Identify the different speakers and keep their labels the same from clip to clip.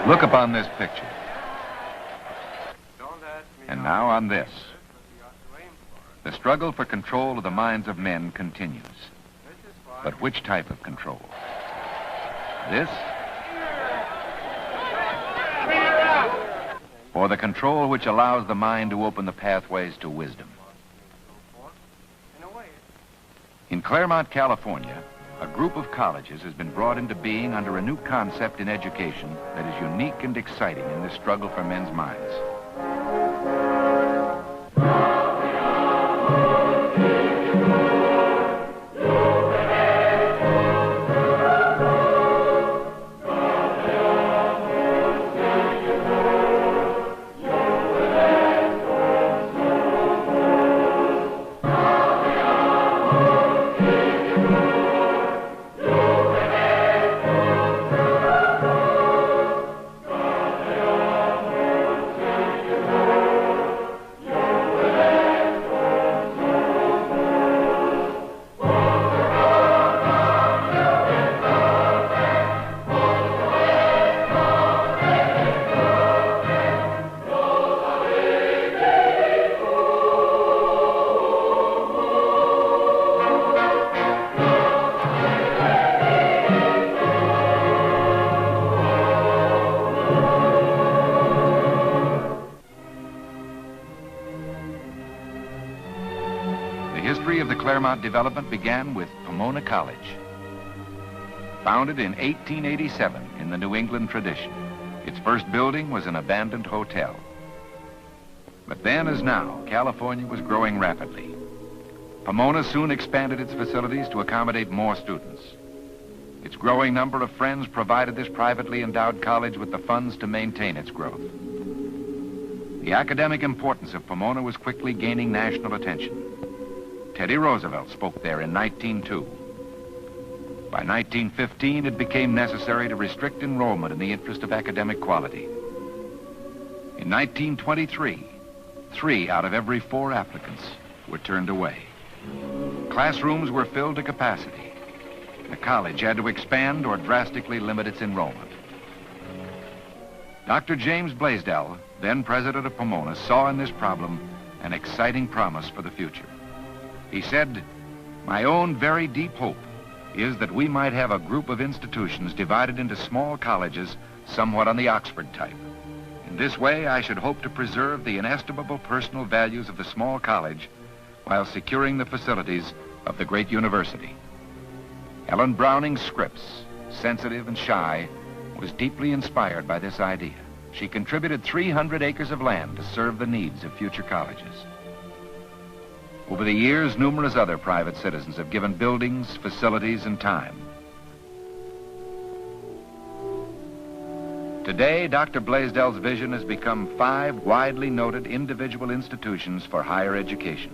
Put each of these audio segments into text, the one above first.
Speaker 1: Look upon this picture. And now on this. The struggle for control of the minds of men continues. But which type of control? This? Or the control which allows the mind to open the pathways to wisdom? In Claremont, California, a group of colleges has been brought into being under a new concept in education that is unique and exciting in this struggle for men's minds. The history of the Claremont development began with Pomona College. Founded in 1887 in the New England tradition, its first building was an abandoned hotel. But then, as now, California was growing rapidly. Pomona soon expanded its facilities to accommodate more students. Its growing number of friends provided this privately endowed college with the funds to maintain its growth. The academic importance of Pomona was quickly gaining national attention. Teddy Roosevelt spoke there in 1902. By 1915, it became necessary to restrict enrollment in the interest of academic quality. In 1923, 3 out of every 4 applicants were turned away. Classrooms were filled to capacity. The college had to expand or drastically limit its enrollment. Dr. James Blaisdell, then president of Pomona, saw in this problem an exciting promise for the future. He said, "My own very deep hope is that we might have a group of institutions divided into small colleges somewhat on the Oxford type. In this way, I should hope to preserve the inestimable personal values of the small college while securing the facilities of the great university." Ellen Browning's Scripps, sensitive and shy, was deeply inspired by this idea. She contributed 300 acres of land to serve the needs of future colleges. Over the years, numerous other private citizens have given buildings, facilities, and time. Today, Dr. Blaisdell's vision has become 5 widely noted individual institutions for higher education.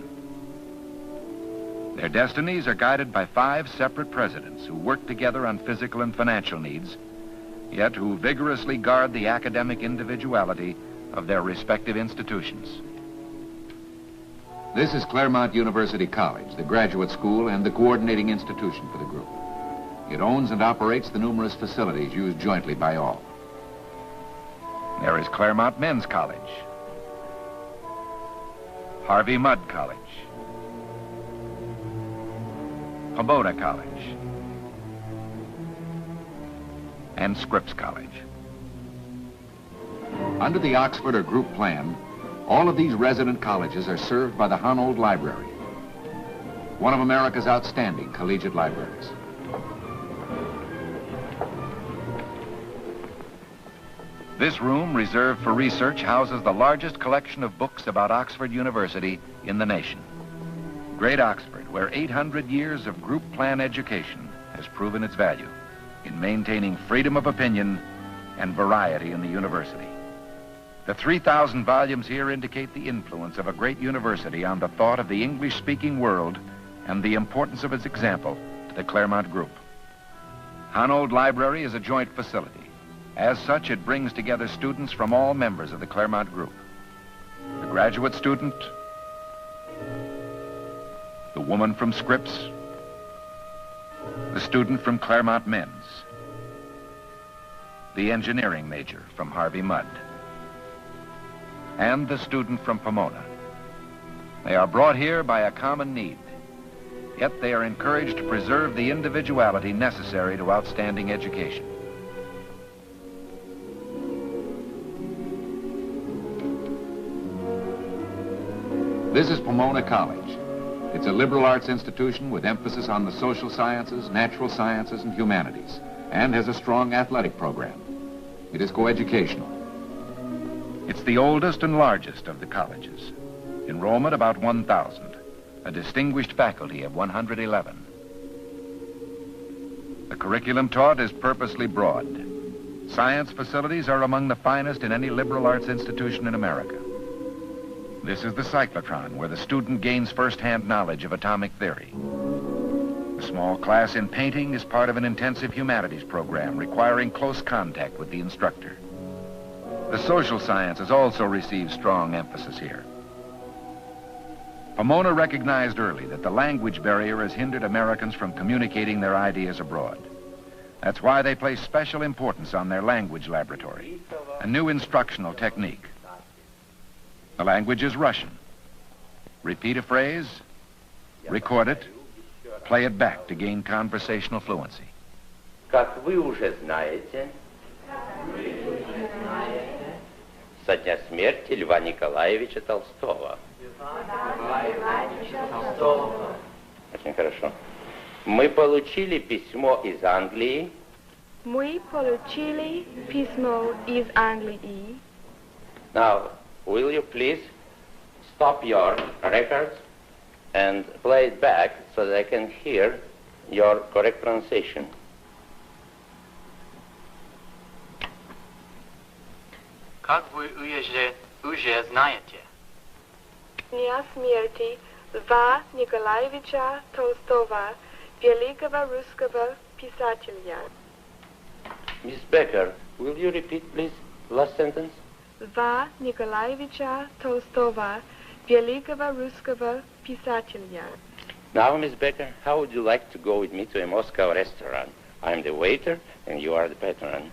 Speaker 1: Their destinies are guided by 5 separate presidents who work together on physical and financial needs, yet who vigorously guard the academic individuality of their respective institutions. This is Claremont University College, the graduate school and the coordinating institution for the group. It owns and operates the numerous facilities used jointly by all. There is Claremont Men's College, Harvey Mudd College, Pomona College, and Scripps College. Under the Oxford or group plan, all of these resident colleges are served by the Honold Library, one of America's outstanding collegiate libraries. This room, reserved for research, houses the largest collection of books about Oxford University in the nation. Great Oxford, where 800 years of group plan education has proven its value in maintaining freedom of opinion and variety in the university. The 3,000 volumes here indicate the influence of a great university on the thought of the English-speaking world and the importance of its example to the Claremont Group. Honold Library is a joint facility. As such, it brings together students from all members of the Claremont Group. The graduate student, the woman from Scripps, the student from Claremont Men's. the engineering major from Harvey Mudd, and the student from Pomona. They are brought here by a common need, yet they are encouraged to preserve the individuality necessary to outstanding education. This is Pomona College. It's a liberal arts institution with emphasis on the social sciences, natural sciences, and humanities, and has a strong athletic program. It is coeducational. It's the oldest and largest of the colleges. Enrollment about 1,000. A distinguished faculty of 111. The curriculum taught is purposely broad. Science facilities are among the finest in any liberal arts institution in America. This is the cyclotron, where the student gains first-hand knowledge of atomic theory. The small class in painting is part of an intensive humanities program requiring close contact with the instructor. The social sciences also receive strong emphasis here. Pomona recognized early that the language barrier has hindered Americans from communicating their ideas abroad. That's why they place special importance on their language laboratory, a new instructional technique. The language is Russian. Repeat a phrase, record it, play it back to gain conversational fluency.
Speaker 2: Как вы уже знаете, со дня смерти Льва Николаевича Толстого. Очень хорошо. Мы получили письмо из Англии.
Speaker 3: Мы получили письмо из Англии.
Speaker 2: Now, will you please stop your records and play it back so that I can hear your correct pronunciation?
Speaker 4: Как вы уже знаете,
Speaker 3: Дня смерти Льва Николаевича Толстого, великого русского писателя.
Speaker 2: Miss Becker, will you repeat, please, last sentence?
Speaker 3: Льва Николаевича Толстого, великого русского писателя.
Speaker 2: Now, Miss Becker, how would you like to go with me to a Moscow restaurant? I'm the waiter and you are the patron.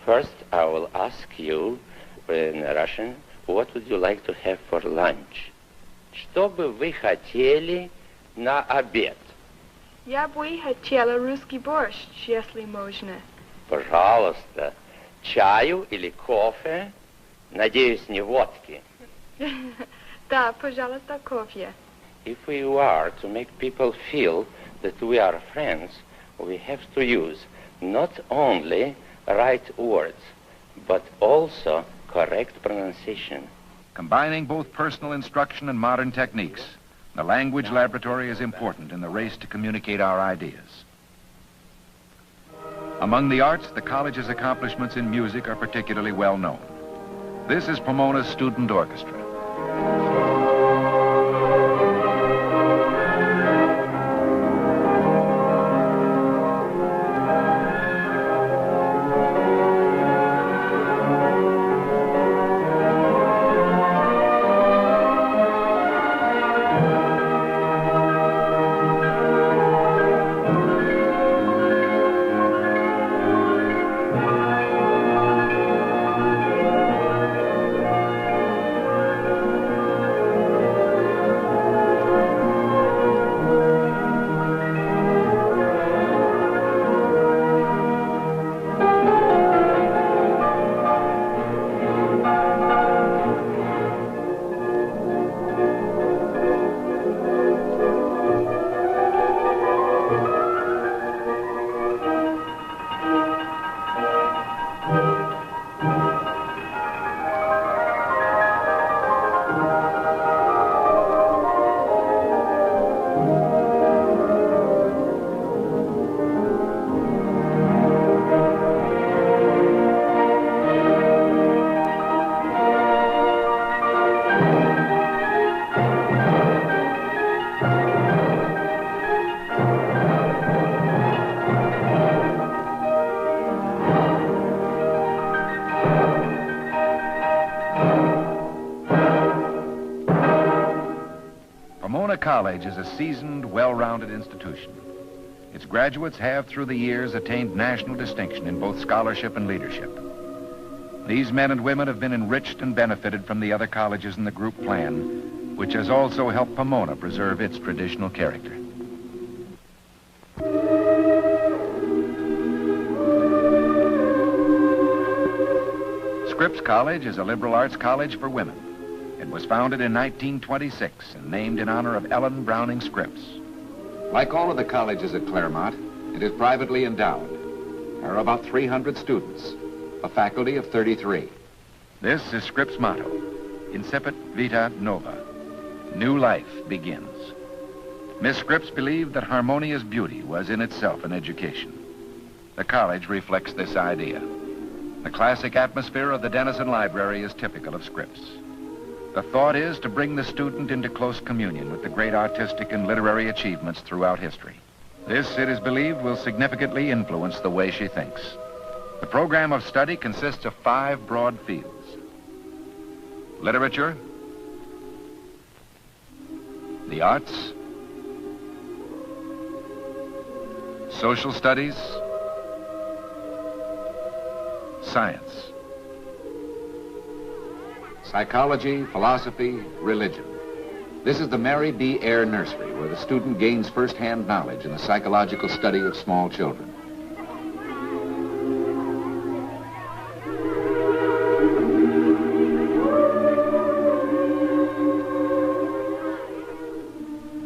Speaker 2: First, I will ask you in Russian, what would you like to have for lunch? Что бы вы хотели на обед?
Speaker 3: Я бы хотела русский борщ, если можно.
Speaker 2: Пожалуйста, чаю или кофе? Надеюсь, не водки.
Speaker 3: Да, пожалуйста, кофе.
Speaker 2: If we are to make people feel that we are friends, we have to use not only right words, but also correct pronunciation.
Speaker 1: Combining both personal instruction and modern techniques, the language laboratory is important in the race to communicate our ideas. Among the arts, the college's accomplishments in music are particularly well known. This is Pomona's student orchestra. Pomona College is a seasoned, well-rounded institution. Its graduates have, through the years, attained national distinction in both scholarship and leadership. These men and women have been enriched and benefited from the other colleges in the group plan, which has also helped Pomona preserve its traditional character. Scripps College is a liberal arts college for women. It was founded in 1926 and named in honor of Ellen Browning Scripps. Like all of the colleges at Claremont, it is privately endowed. There are about 300 students, a faculty of 33. This is Scripps' motto, Incipit Vita Nova. New life begins. Miss Scripps believed that harmonious beauty was in itself an education. The college reflects this idea. The classic atmosphere of the Denison Library is typical of Scripps. The thought is to bring the student into close communion with the great artistic and literary achievements throughout history. This, it is believed, will significantly influence the way she thinks. The program of study consists of 5 broad fields: literature, the arts, social studies, science, psychology, philosophy, religion. This is the Mary B. Eyre Nursery, where the student gains first-hand knowledge in the psychological study of small children.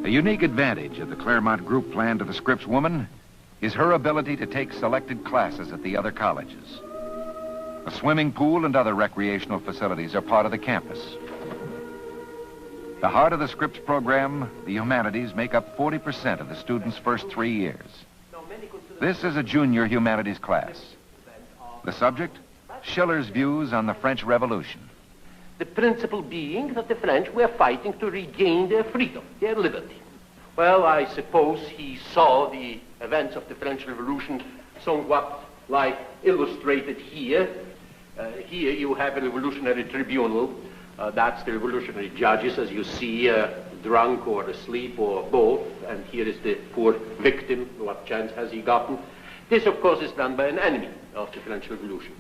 Speaker 1: A unique advantage of the Claremont group plan to the Scripps woman is her ability to take selected classes at the other colleges. A swimming pool and other recreational facilities are part of the campus. The heart of the Scripps program, the humanities, make up 40% of the students' first 3 years. This is a junior humanities class. The subject, Schiller's views on the French Revolution.
Speaker 5: The principle being that the French were fighting to regain their freedom, their liberty. Well, I suppose he saw the events of the French Revolution somewhat like illustrated here. Here you have a revolutionary tribunal. That's the revolutionary judges, as you see, drunk or asleep or both. And here is the poor victim. What chance has he gotten? This, of course, is done by an enemy of the French Revolution.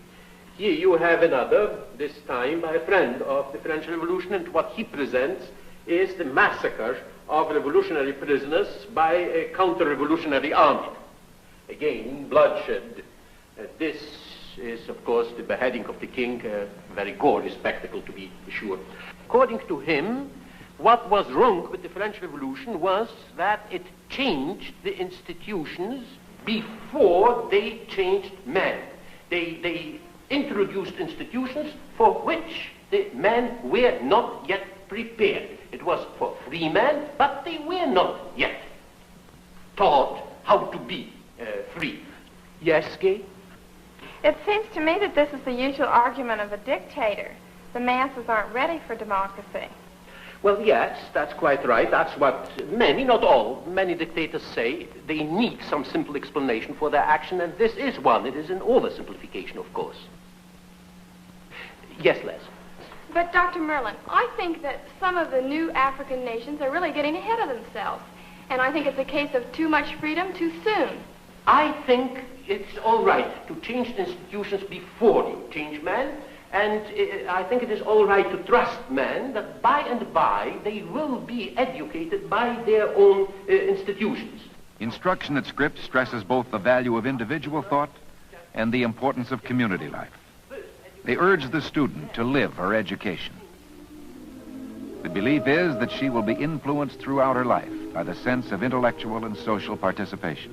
Speaker 5: Here you have another, this time by a friend of the French Revolution, and what he presents is the massacre of revolutionary prisoners by a counter-revolutionary army. Again, bloodshed. This is, of course, the beheading of the king, a very gory spectacle, to be sure. According to him, what was wrong with the French Revolution was that it changed the institutions before they changed men. They introduced institutions for which the men were not yet prepared. It was for free men, but they were not yet taught how to be free. Yes, Gay?
Speaker 3: It seems to me that this is the usual argument of a dictator. The masses aren't ready for democracy.
Speaker 5: Well, yes, that's quite right. That's what many, not all, many dictators say. They need some simple explanation for their action, and this is one. It is an oversimplification, of course. Yes, Les?
Speaker 3: But, Dr. Merlin, I think that some of the new African nations are really getting ahead of themselves. And I think it's a case of too much freedom too soon.
Speaker 5: I think it's all right to change the institutions before you change man. And I think it is all right to trust men that by and by they will be educated by their own institutions.
Speaker 1: Instruction at Scripps stresses both the value of individual thought and the importance of community life. They urge the student to live her education. The belief is that she will be influenced throughout her life by the sense of intellectual and social participation,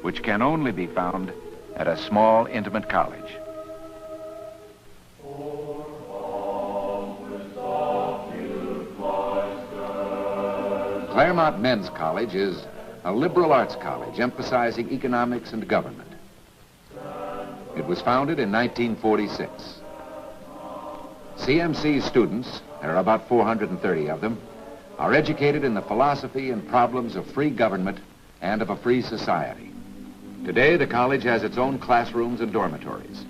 Speaker 1: which can only be found at a small, intimate college. Claremont Men's College is a liberal arts college emphasizing economics and government. It was founded in 1946. CMC students, there are about 430 of them, are educated in the philosophy and problems of free government and of a free society. Today, the college has its own classrooms and dormitories.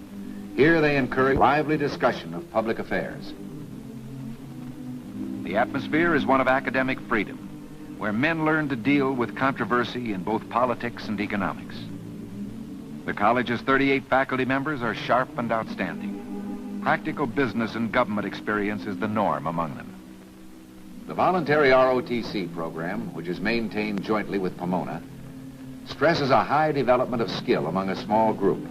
Speaker 1: Here they encourage lively discussion of public affairs. The atmosphere is one of academic freedom, where men learn to deal with controversy in both politics and economics. The college's 38 faculty members are sharp and outstanding. Practical business and government experience is the norm among them. The voluntary ROTC program, which is maintained jointly with Pomona, stresses a high development of skill among a small group.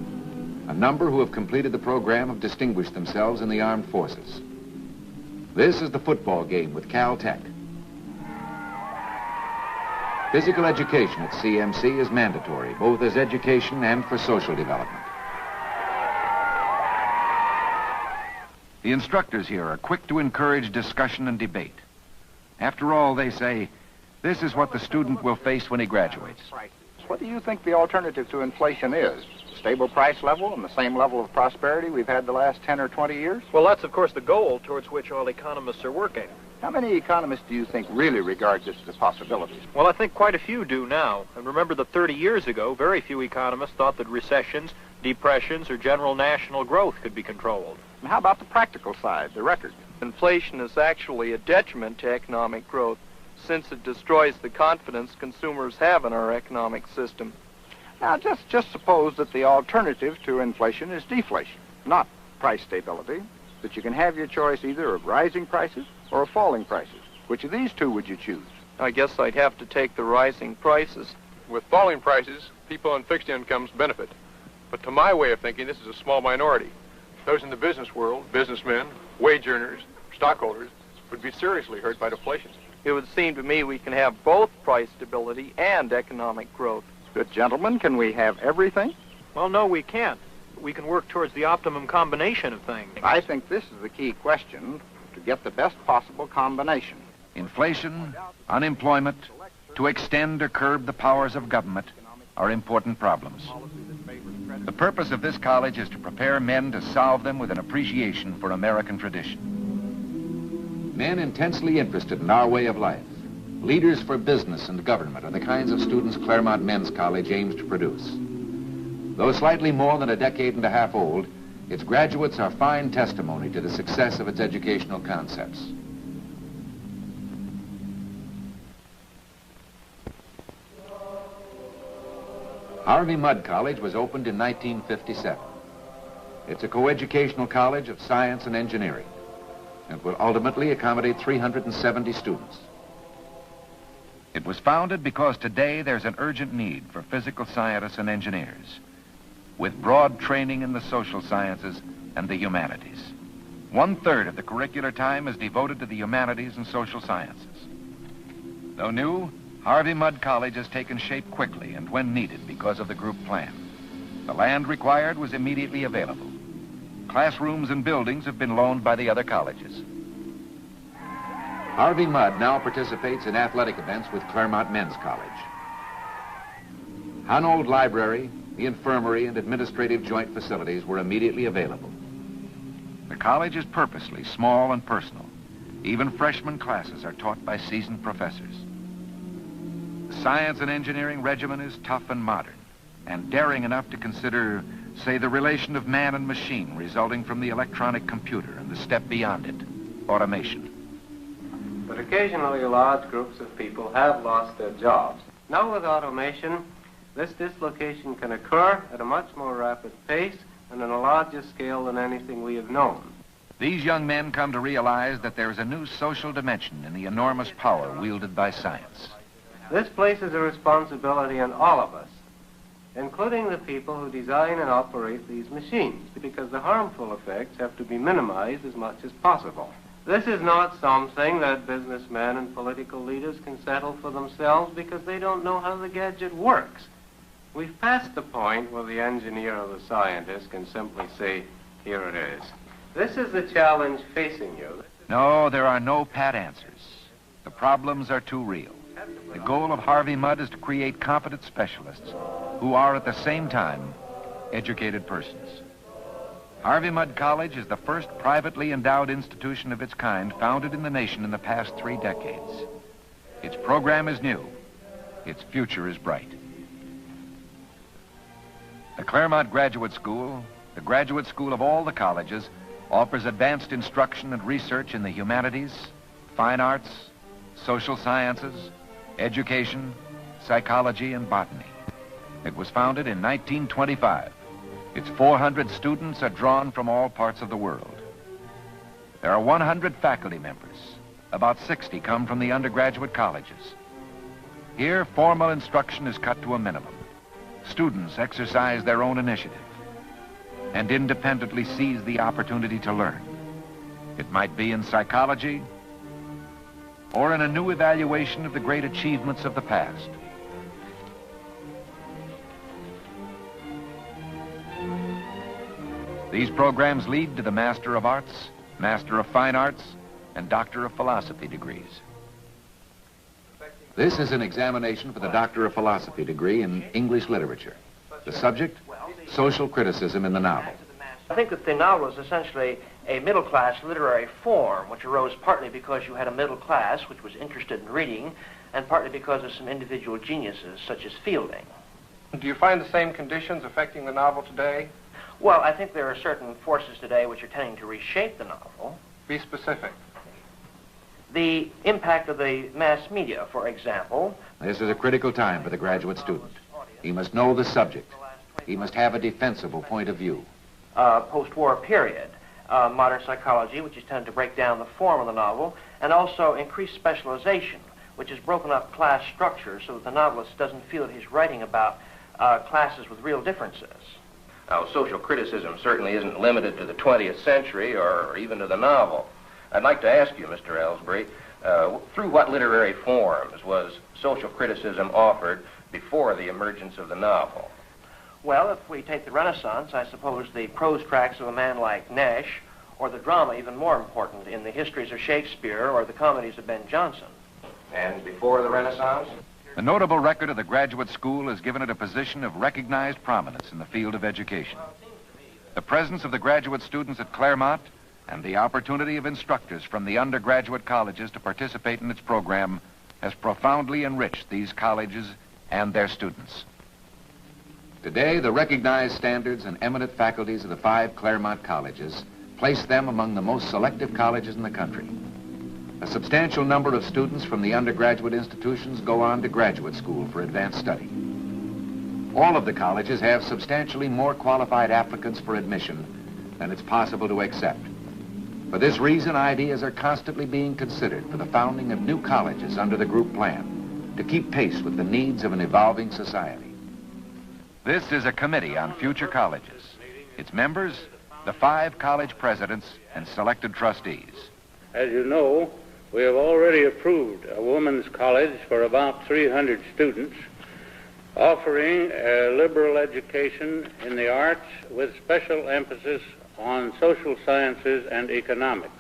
Speaker 1: A number who have completed the program have distinguished themselves in the armed forces. This is the football game with Caltech. Physical education at CMC is mandatory, both as education and for social development. The instructors here are quick to encourage discussion and debate. After all, they say, this is what the student will face when he graduates.
Speaker 6: What do you think the alternative to inflation is? Stable price level and the same level of prosperity we've had the last 10 or 20 years?
Speaker 7: Well, that's, of course, the goal towards which all economists are working.
Speaker 6: How many economists do you think really regard this as a possibility?
Speaker 7: Well, I think quite a few do now. And remember that 30 years ago, very few economists thought that recessions, depressions, or general national growth could be controlled.
Speaker 6: And how about the practical side, the record?
Speaker 8: Inflation is actually a detriment to economic growth, since it destroys the confidence consumers have in our economic system.
Speaker 6: Now, just suppose that the alternative to inflation is deflation, not price stability, that you can have your choice either of rising prices or of falling prices. Which of these two would you choose?
Speaker 8: I guess I'd have to take the rising prices.
Speaker 9: With falling prices, people on fixed incomes benefit. But to my way of thinking, this is a small minority. Those in the business world, businessmen, wage earners, stockholders, would be seriously hurt by deflation.
Speaker 8: It would seem to me we can have both price stability and economic growth.
Speaker 6: Good gentlemen, can we have everything?
Speaker 7: Well, no, we can't. We can work towards the optimum combination of things.
Speaker 6: I think this is the key question, to get the best possible combination.
Speaker 1: Inflation, unemployment, to extend or curb the powers of government are important problems. The purpose of this college is to prepare men to solve them with an appreciation for American tradition. Men intensely interested in our way of life, leaders for business and government are the kinds of students Claremont Men's College aims to produce. Though slightly more than a decade and a half old, its graduates are fine testimony to the success of its educational concepts. Harvey Mudd College was opened in 1957. It's a coeducational college of science and engineering. It will ultimately accommodate 370 students. It was founded because today there's an urgent need for physical scientists and engineers, with broad training in the social sciences and the humanities. 1/3 of the curricular time is devoted to the humanities and social sciences. Though new, Harvey Mudd College has taken shape quickly and when needed because of the group plan. The land required was immediately available. Classrooms and buildings have been loaned by the other colleges. Harvey Mudd now participates in athletic events with Claremont Men's College. Hanold Library, the infirmary, and administrative joint facilities were immediately available. The college is purposely small and personal. Even freshman classes are taught by seasoned professors. The science and engineering regimen is tough and modern, and daring enough to consider, say, the relation of man and machine resulting from the electronic computer and the step beyond it, automation.
Speaker 10: But occasionally large groups of people have lost their jobs. Now with automation, this dislocation can occur at a much more rapid pace and on a larger scale than anything we have known.
Speaker 1: These young men come to realize that there is a new social dimension in the enormous power wielded by science.
Speaker 10: This places a responsibility on all of us, including the people who design and operate these machines, because the harmful effects have to be minimized as much as possible. This is not something that businessmen and political leaders can settle for themselves because they don't know how the gadget works. We've passed the point where the engineer or the scientist can simply say, here it is. This is the challenge facing you.
Speaker 1: No, there are no pat answers. The problems are too real. The goal of Harvey Mudd is to create competent specialists who are at the same time educated persons. Harvey Mudd College is the first privately endowed institution of its kind founded in the nation in the past 3 decades. Its program is new. Its future is bright. The Claremont Graduate School, the graduate school of all the colleges, offers advanced instruction and research in the humanities, fine arts, social sciences, education, psychology, and botany. It was founded in 1925. Its 400 students are drawn from all parts of the world. There are 100 faculty members. About 60 come from the undergraduate colleges. Here, formal instruction is cut to a minimum. Students exercise their own initiative and independently seize the opportunity to learn. It might be in psychology or in a new evaluation of the great achievements of the past. These programs lead to the Master of Arts, Master of Fine Arts, and Doctor of Philosophy degrees. This is an examination for the Doctor of Philosophy degree in English literature. The subject, social criticism in the novel.
Speaker 11: I think that the novel is essentially a middle-class literary form, which arose partly because you had a middle class which was interested in reading, and partly because of some individual geniuses, such as Fielding.
Speaker 8: Do you find the same conditions affecting the novel today?
Speaker 11: Well, I think there are certain forces today which are tending to reshape the novel.
Speaker 8: Be specific.
Speaker 11: The impact of the mass media, for example.
Speaker 1: This is a critical time for the graduate student. He must know the subject. He must have a defensible point of view.
Speaker 11: Post-war period. Modern psychology, which has tended to break down the form of the novel, and also increased specialization, which has broken up class structure so that the novelist doesn't feel that he's writing about classes with real differences.
Speaker 5: Now, social criticism certainly isn't limited to the 20th century or even to the novel. I'd like to ask you, Mr. Ellsbury, through what literary forms was social criticism offered before the emergence of the novel?
Speaker 11: Well, if we take the Renaissance, I suppose the prose tracts of a man like Nash, or the drama, even more important, in the histories of Shakespeare or the comedies of Ben Jonson.
Speaker 5: And before the Renaissance?
Speaker 1: The notable record of the graduate school has given it a position of recognized prominence in the field of education. The presence of the graduate students at Claremont and the opportunity of instructors from the undergraduate colleges to participate in its program has profoundly enriched these colleges and their students. Today, the recognized standards and eminent faculties of the 5 Claremont colleges place them among the most selective colleges in the country. A substantial number of students from the undergraduate institutions go on to graduate school for advanced study. All of the colleges have substantially more qualified applicants for admission than it's possible to accept. For this reason, ideas are constantly being considered for the founding of new colleges under the group plan to keep pace with the needs of an evolving society. This is a committee on future colleges. Its members, the 5 college presidents and selected trustees.
Speaker 12: As you know, we have already approved a women's college for about 300 students, offering a liberal education in the arts with special emphasis on social sciences and economics.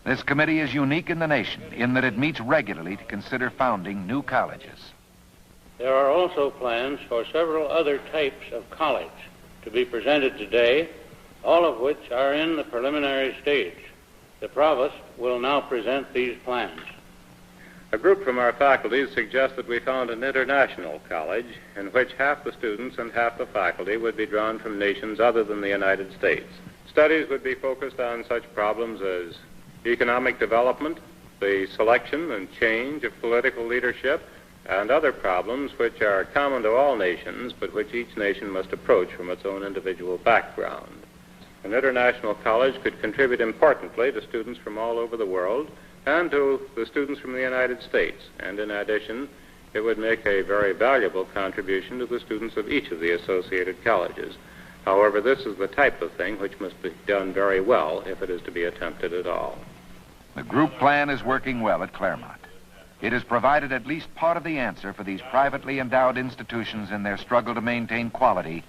Speaker 1: This committee is unique in the nation in that it meets regularly to consider founding new colleges.
Speaker 12: There are also plans for several other types of college to be presented today, all of which are in the preliminary stage. The provost will now present these plans.
Speaker 13: A group from our faculty suggests that we found an international college in which half the students and half the faculty would be drawn from nations other than the United States. Studies would be focused on such problems as economic development, the selection and change of political leadership, and other problems which are common to all nations, but which each nation must approach from its own individual background. An international college could contribute importantly to students from all over the world and to the students from the United States. And in addition, it would make a very valuable contribution to the students of each of the associated colleges. However, this is the type of thing which must be done very well if it is to be attempted at all.
Speaker 1: The group plan is working well at Claremont. It has provided at least part of the answer for these privately endowed institutions in their struggle to maintain quality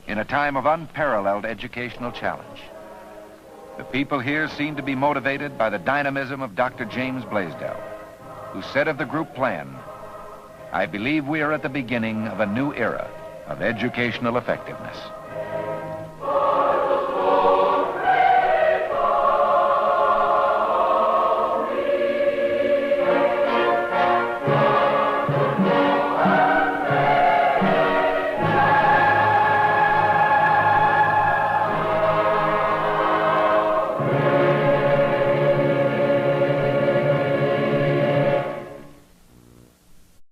Speaker 1: in a time of unparalleled educational challenge. The people here seem to be motivated by the dynamism of Dr. James Blaisdell, who said of the group plan, "I believe we are at the beginning of a new era of educational effectiveness."